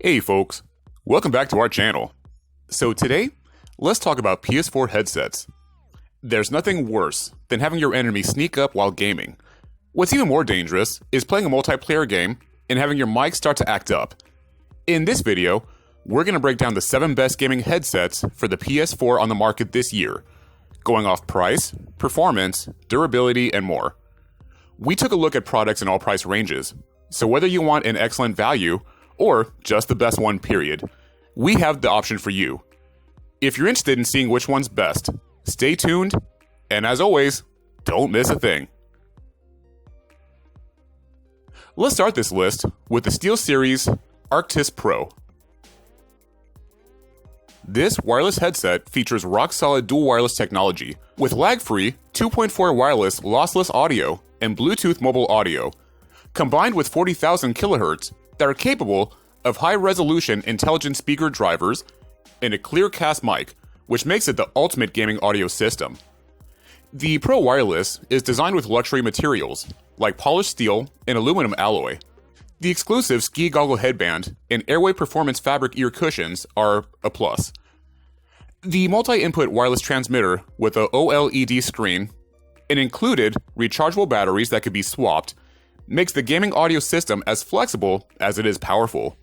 Hey folks, welcome back to our channel. So today, let's talk about PS4 headsets. There's nothing worse than having your enemy sneak up while gaming. What's even more dangerous is playing a multiplayer game and having your mic start to act up. In this video, we're going to break down the 7 best gaming headsets for the PS4 on the market this year, going off price, performance, durability, and more. We took a look at products in all price ranges, so whether you want an excellent value or just the best one period, we have the option for you. If you're interested in seeing which one's best, stay tuned, and as always, don't miss a thing. Let's start this list with the SteelSeries Arctis Pro. This wireless headset features rock-solid dual wireless technology with lag-free 2.4 wireless lossless audio and Bluetooth mobile audio, combined with 40,000 kHz that are capable of high-resolution intelligent speaker drivers and a clear cast mic, which makes it the ultimate gaming audio system. The Pro Wireless is designed with luxury materials like polished steel and aluminum alloy. The exclusive ski goggle headband and Airway Performance fabric ear cushions are a plus. The multi-input wireless transmitter with a OLED screen and included rechargeable batteries that could be swapped makes the gaming audio system as flexible as it is powerful.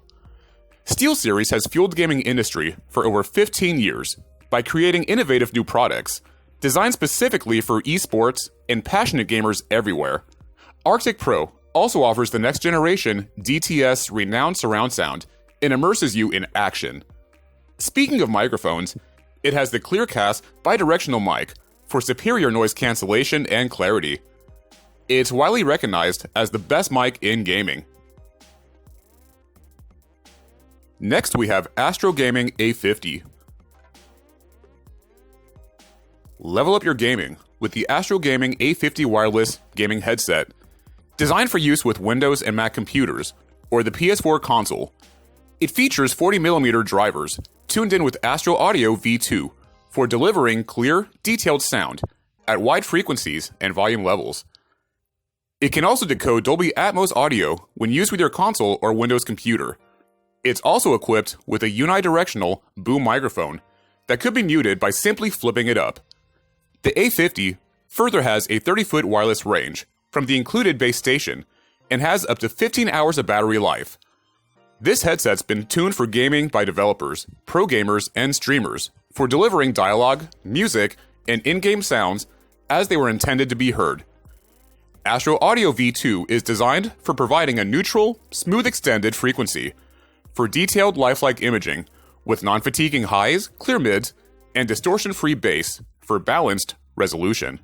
SteelSeries has fueled the gaming industry for over 15 years by creating innovative new products designed specifically for esports and passionate gamers everywhere. Arctis Pro also offers the next generation DTS renowned surround sound and immerses you in action. Speaking of microphones, it has the ClearCast bidirectional mic for superior noise cancellation and clarity. It's widely recognized as the best mic in gaming. Next, we have Astro Gaming A50. Level up your gaming with the Astro Gaming A50 wireless gaming headset, designed for use with Windows and Mac computers or the PS4 console. It features 40mm drivers tuned in with Astro Audio V2 for delivering clear, detailed sound at wide frequencies and volume levels. It can also decode Dolby Atmos audio when used with your console or Windows computer. It's also equipped with a unidirectional boom microphone that could be muted by simply flipping it up. The A50 further has a 30-foot wireless range from the included base station and has up to 15 hours of battery life. This headset's been tuned for gaming by developers, pro gamers, and streamers for delivering dialogue, music, and in-game sounds as they were intended to be heard. Astro Audio V2 is designed for providing a neutral, smooth extended frequency for detailed lifelike imaging with non-fatiguing highs, clear mids, and distortion-free bass for balanced resolution.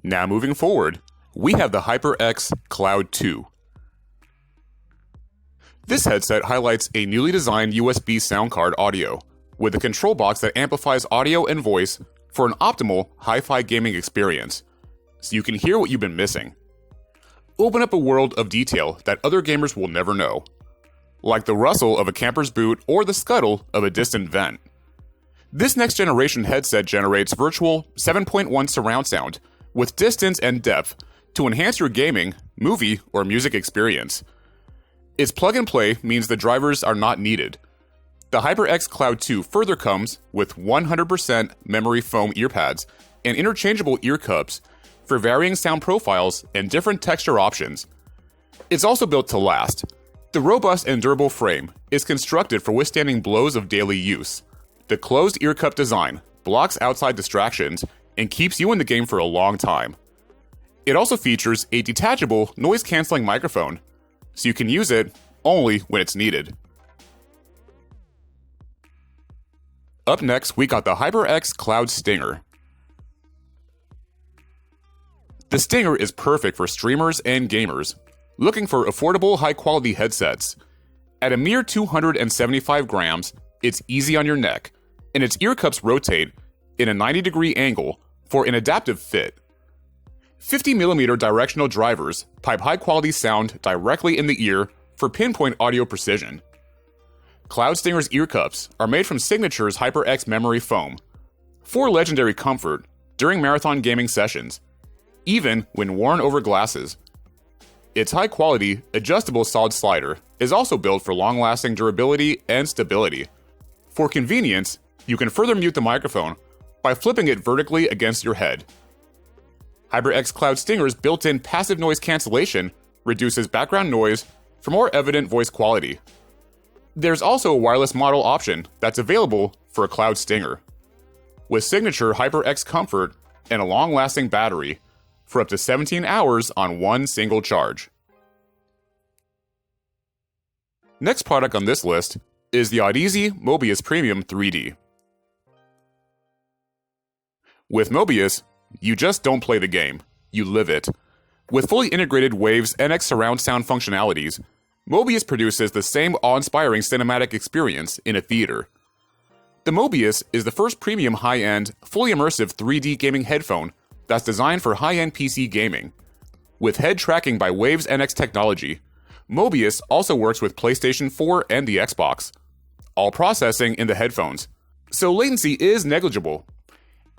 Now moving forward, we have the HyperX Cloud 2. This headset highlights a newly designed USB sound card audio with a control box that amplifies audio and voice for an optimal hi-fi gaming experience, so you can hear what you've been missing. Open up a world of detail that other gamers will never know, like the rustle of a camper's boot or the scuttle of a distant vent. This next-generation headset generates virtual 7.1 surround sound with distance and depth to enhance your gaming, movie, or music experience. Its plug-and-play means the drivers are not needed. The HyperX Cloud 2 further comes with 100% memory foam earpads and interchangeable ear cups for varying sound profiles and different texture options. It's also built to last. The robust and durable frame is constructed for withstanding blows of daily use. The closed ear cup design blocks outside distractions and keeps you in the game for a long time. It also features a detachable noise-canceling microphone, so you can use it only when it's needed. Up next, we got the HyperX Cloud Stinger. The Stinger is perfect for streamers and gamers looking for affordable, high-quality headsets. At a mere 275 grams, it's easy on your neck, and its ear cups rotate in a 90-degree angle for an adaptive fit. 50mm directional drivers pipe high-quality sound directly in the ear for pinpoint audio precision. Cloud Stinger's ear cups are made from Signature's HyperX memory foam, for legendary comfort during marathon gaming sessions, even when worn over glasses. Its high-quality, adjustable solid slider is also built for long-lasting durability and stability. For convenience, you can further mute the microphone by flipping it vertically against your head. HyperX Cloud Stinger's built-in passive noise cancellation reduces background noise for more evident voice quality. There's also a wireless model option that's available for a Cloud Stinger, with signature HyperX comfort and a long-lasting battery for up to 17 hours on one single charge. Next product on this list is the Audizi Mobius Premium 3D. With Mobius, you just don't play the game, you live it. With fully integrated Waves NX surround sound functionalities, Mobius produces the same awe-inspiring cinematic experience in a theater. The Mobius is the first premium high-end, fully immersive 3D gaming headphone that's designed for high-end PC gaming. With head tracking by Waves NX technology, Mobius also works with PlayStation 4 and the Xbox, all processing in the headphones, so latency is negligible.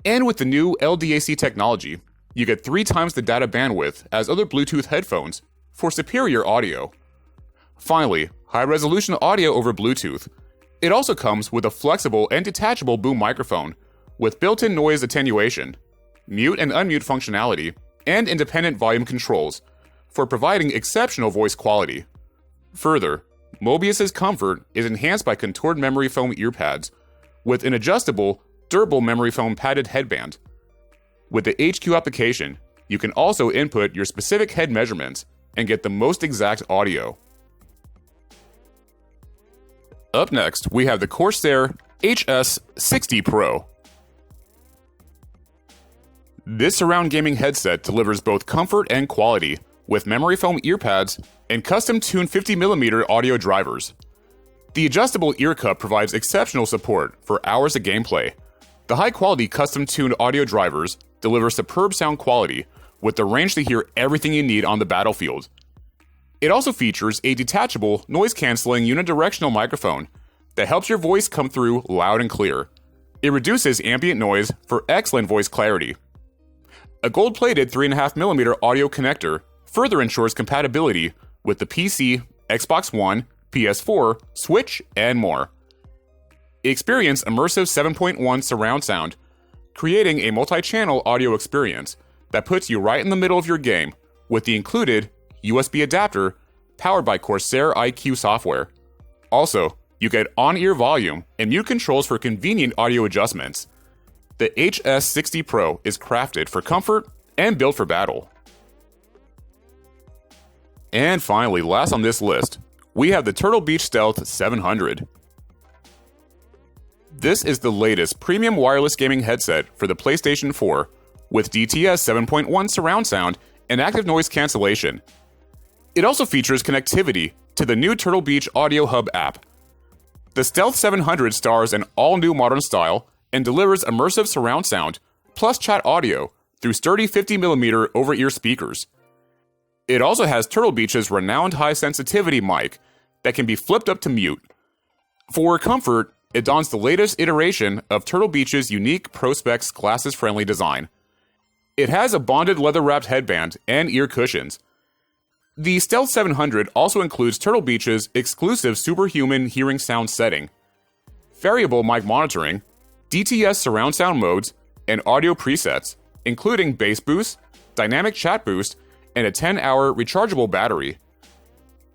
And with the new LDAC technology, you get 3 times the data bandwidth as other Bluetooth headphones for superior audio. Finally, high-resolution audio over Bluetooth. It also comes with a flexible and detachable boom microphone with built-in noise attenuation, mute and unmute functionality, and independent volume controls for providing exceptional voice quality. Further, Mobius's comfort is enhanced by contoured memory foam earpads with an adjustable, durable memory foam padded headband. With the HQ application, you can also input your specific head measurements and get the most exact audio. Up next, we have the Corsair HS60 Pro. This surround gaming headset delivers both comfort and quality with memory foam earpads and custom-tuned 50mm audio drivers. The adjustable ear cup provides exceptional support for hours of gameplay. The high-quality custom-tuned audio drivers deliver superb sound quality with the range to hear everything you need on the battlefield. It also features a detachable, noise-canceling unidirectional microphone that helps your voice come through loud and clear. It reduces ambient noise for excellent voice clarity. A gold-plated 3.5mm audio connector further ensures compatibility with the PC, Xbox One, PS4, Switch, and more. Experience immersive 7.1 surround sound, creating a multi-channel audio experience that puts you right in the middle of your game with the included USB adapter powered by Corsair iQ software. Also, you get on-ear volume and mute controls for convenient audio adjustments. The HS60 Pro is crafted for comfort and built for battle. And finally, last on this list, we have the Turtle Beach Stealth 700. This is the latest premium wireless gaming headset for the PlayStation 4 with DTS 7.1 surround sound and active noise cancellation. It also features connectivity to the new Turtle Beach Audio Hub app. The Stealth 700 stars an all-new modern style and delivers immersive surround sound plus chat audio through sturdy 50mm over-ear speakers. It also has Turtle Beach's renowned high-sensitivity mic that can be flipped up to mute. For comfort, it dons the latest iteration of Turtle Beach's unique Prospex glasses-friendly design. It has a bonded leather-wrapped headband and ear cushions. The Stealth 700 also includes Turtle Beach's exclusive superhuman hearing sound setting, variable mic monitoring, DTS surround sound modes, and audio presets, including bass boost, dynamic chat boost, and a 10-hour rechargeable battery.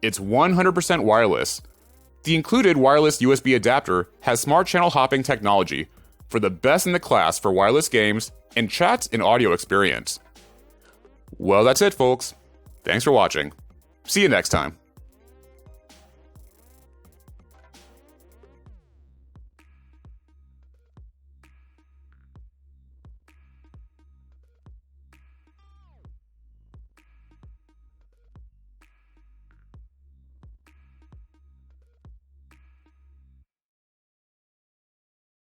It's 100% wireless. The included wireless USB adapter has smart channel hopping technology for the best in the class for wireless games and chats and audio experience. Well, that's it, folks. Thanks for watching. See you next time.